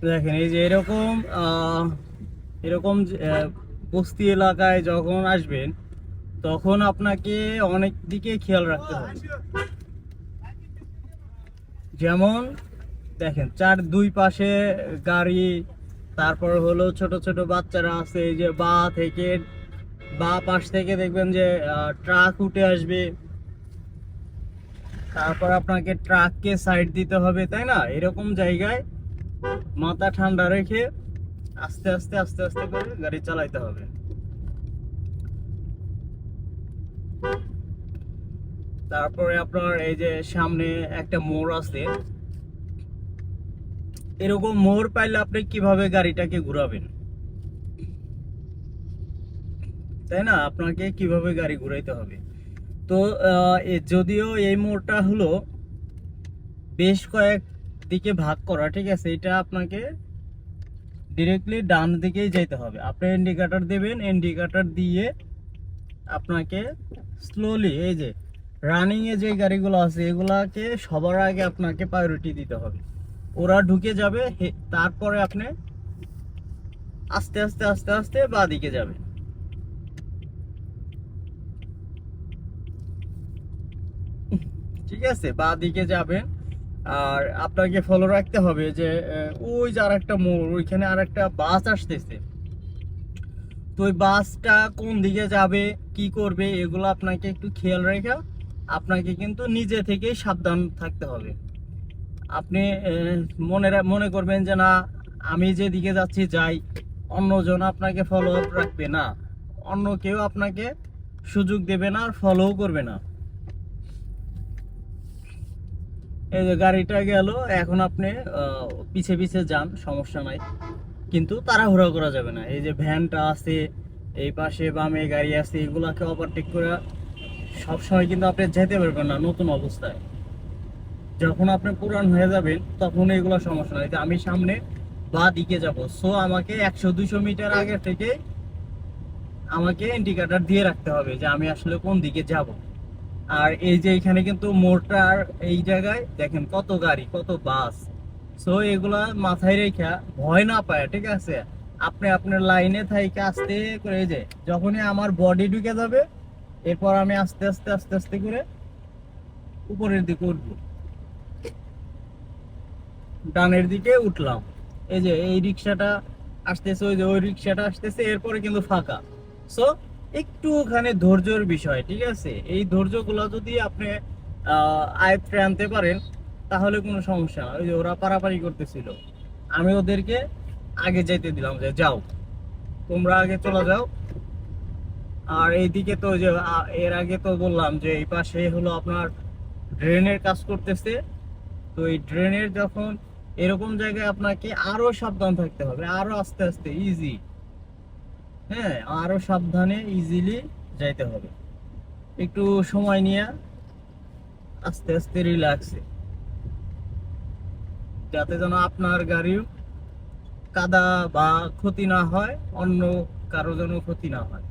দেখেন এই যে এরকম এরকম বস্তি এলাকায় যখন আসবেন তখন আপনাকে অনেক দিকে খেয়াল রাখতে হবে। যেমন দেখেন দুই পাশে গাড়ি, তারপর হলো ছোট ছোট বাচ্চারা আছে, এই যে বা পাশ থেকে দেখবেন যে ট্রাক উঠে আসবে, তারপর আপনাকে ট্রাককে সাইড দিতে হবে, তাই না? এরকম জায়গায় মাথা ঠান্ডা রেখে আস্তে আস্তে আস্তে আস্তে করে গাড়ি চালাইতে হবে। তারপরে আপনার এই যে সামনে একটা মোড় আছে, এরকম মোড় পাইলে আপনি কিভাবে গাড়িটাকে ঘুরাবেন, তাই না? আপনাকে কিভাবে গাড়ি ঘুরাইতে হবে। তো যদিও এই মোড়টা হলো বেশ কয়েক দিকে ভাগ করা, ঠিক আছে, এটা আপনাকে ডিরেক্টলি ডান দিকেই যেতে হবে। আপনি ইন্ডিকেটর দেবেন, ইন্ডিকেটর দিয়ে আপনাকে স্লোলি, এই যে রানিং এ যে গাড়িগুলো আছে এগুলাকে সবার আগে আপনাকে প্রায়োরিটি দিতে হবে। ওরা ঢুকে যাবে, তারপরে আপনি আস্তে আস্তে আস্তে আস্তে বাঁ দিকে যাবেন। ঠিক আছে, বাঁ দিকে যাবেন। আর আপনাকে ফলো রাখতে হবে যে ওই যে আর একটা মোড়, ওইখানে আর একটা বাস আসতেছে। তো ওই বাসটা কোন দিকে যাবে, কি করবে, এগুলো আপনাকে একটু খেয়াল রেখে আপনাকে কিন্তু নিজে থেকেই সাবধান থাকতে হবে। আপনি মনে করবেন যে না, আমি যেদিকে যাচ্ছি যাই, অন্যজন আপনাকে ফলো আপ রাখবে না, অন্য কেউ আপনাকে সুযোগ দেবে না আর ফলোও করবে না। এই যে গাড়িটা গেল, এখন আপনি পিছে পিছে যান, সমস্যা নাই, কিন্তু তাড়াহুড়া করা যাবে না। এই যে ভ্যানটা আছে, এই পাশে বামে গাড়ি আছে, এগুলাকে ওভারটেক করে সবসময় কিন্তু আপনি যেতে পারবেন না নতুন অবস্থায়। যখন আপনি পুরান হয়ে যাবেন তখন এগুলো সমস্যা নাই। যে আমি সামনে বা দিকে যাব, সো আমাকে 100-200 মিটার আগে থেকে আমাকে ইন্ডিকেটর দিয়ে রাখতে হবে যে আমি আসলে কোন দিকে যাব। আর এই যে এখানে কিন্তু মোটর, এই জায়গায় দেখেন কত গাড়ি, কত বাস, সো এগুলা মাথায় রেখা ভয় না পায়, ঠিক আছে, আপনি আপনার লাইনে থাইকে আস্তে করে, এই যে যখনই আমার বডি ঢুকে যাবে এরপর আমি আস্তে আস্তে আস্তে আস্তে করে উপরের দিকে উঠবো, ডানের দিকে উঠলাম। এই যে এই রিক্সাটা আসতেছে, ওই যে ওই রিক্সাটা আসতেছে, এরপরে কিন্তু ফাঁকা। সো একটু ওখানে ধৈর্যের বিষয়, ঠিক আছে, এই ধৈর্যগুলো যদি আপনি আয়ত্তে আনতে পারেন তাহলে কোনো সমস্যা না। ওই যে ওরা পারাপারি করতেছিল, আমি ওদেরকে আগে যাইতে দিলাম যে যাও, তোমরা আগে চলে যাও। আর এইদিকে তো ওই যে এর আগে তো বললাম যে এই পাশে হলো আপনার ড্রেনের কাজ করতেছে। তো এই ড্রেনের যখন এরকম জায়গায় আপনাকে আরো সাবধান থাকতে হবে, আরো আস্তে আস্তে ইজি, হ্যাঁ, আরো সাবধানে ইজিলি যাইতে হবে, একটু সময় নিয়ে আস্তে আস্তে রিল্যাক্সে, যাতে যেন আপনার গাড়ির কাদা বা ক্ষতি না হয়, অন্য কারো যেন ক্ষতি না হয়।